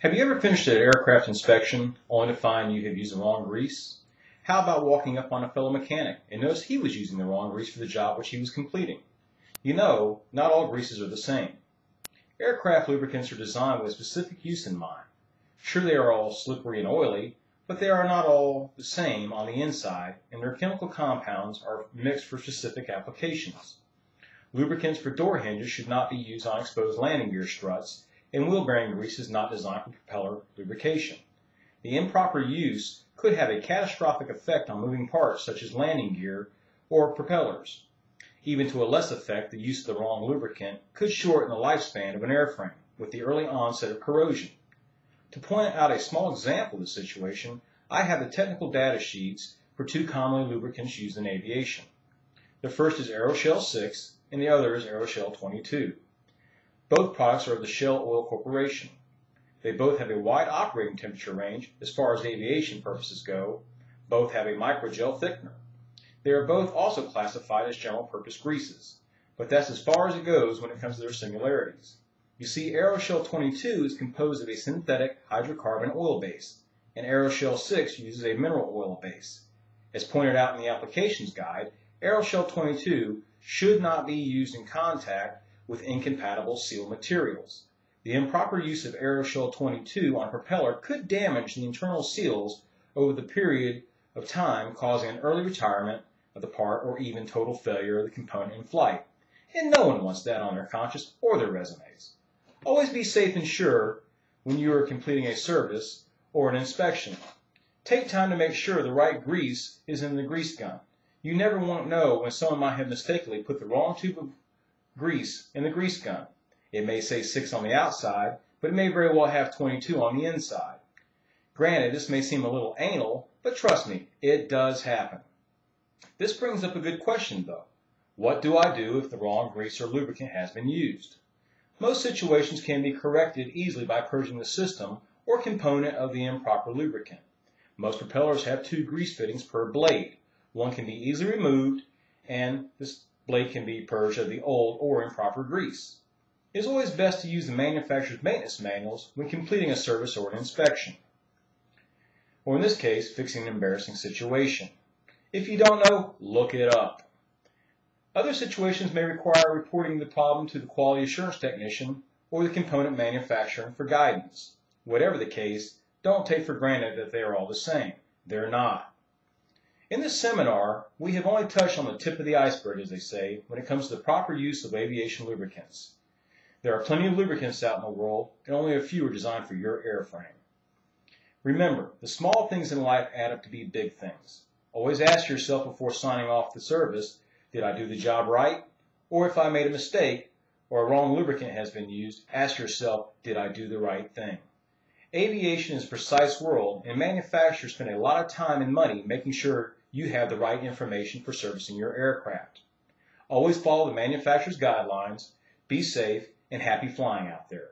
Have you ever finished an aircraft inspection only to find you have used the wrong grease? How about walking up on a fellow mechanic and notice he was using the wrong grease for the job which he was completing? You know, not all greases are the same. Aircraft lubricants are designed with specific use in mind. Sure, they are all slippery and oily, but they are not all the same on the inside, and their chemical compounds are mixed for specific applications. Lubricants for door hinges should not be used on exposed landing gear struts, and wheel bearing grease is not designed for propeller lubrication. The improper use could have a catastrophic effect on moving parts such as landing gear or propellers. Even to a less effect, the use of the wrong lubricant could shorten the lifespan of an airframe with the early onset of corrosion. To point out a small example of the situation, I have the technical data sheets for two commonly lubricants used in aviation. The first is Aeroshell 6 and the other is Aeroshell 22. Both products are of the Shell Oil Corporation. They both have a wide operating temperature range as far as aviation purposes go. Both have a microgel thickener. They are both also classified as general purpose greases, but that's as far as it goes when it comes to their similarities. You see, Aeroshell 22 is composed of a synthetic hydrocarbon oil base, and Aeroshell 6 uses a mineral oil base. As pointed out in the applications guide, Aeroshell 22 should not be used in contact with incompatible seal materials. The improper use of Aeroshell 22 on a propeller could damage the internal seals over the period of time, causing an early retirement of the part or even total failure of the component in flight. And no one wants that on their conscience or their resumes. Always be safe and sure when you are completing a service or an inspection. Take time to make sure the right grease is in the grease gun. You never won't know when someone might have mistakenly put the wrong tube of grease in the grease gun. It may say 6 on the outside, but it may very well have 22 on the inside. Granted, this may seem a little anal, but trust me, it does happen. This brings up a good question though. What do I do if the wrong grease or lubricant has been used? Most situations can be corrected easily by purging the system or component of the improper lubricant. Most propellers have 2 grease fittings per blade. One can be easily removed, and this blade can be purged of the old or improper grease. It is always best to use the manufacturer's maintenance manuals when completing a service or an inspection, or in this case, fixing an embarrassing situation. If you don't know, look it up. Other situations may require reporting the problem to the quality assurance technician or the component manufacturer for guidance. Whatever the case, don't take for granted that they are all the same. They're not. In this seminar, we have only touched on the tip of the iceberg, as they say, when it comes to the proper use of aviation lubricants. There are plenty of lubricants out in the world, and only a few are designed for your airframe. Remember, the small things in life add up to be big things. Always ask yourself before signing off the service, did I do the job right? Or if I made a mistake or a wrong lubricant has been used, ask yourself, did I do the right thing? Aviation is a precise world, and manufacturers spend a lot of time and money making sure you have the right information for servicing your aircraft. Always follow the manufacturer's guidelines, be safe, and happy flying out there.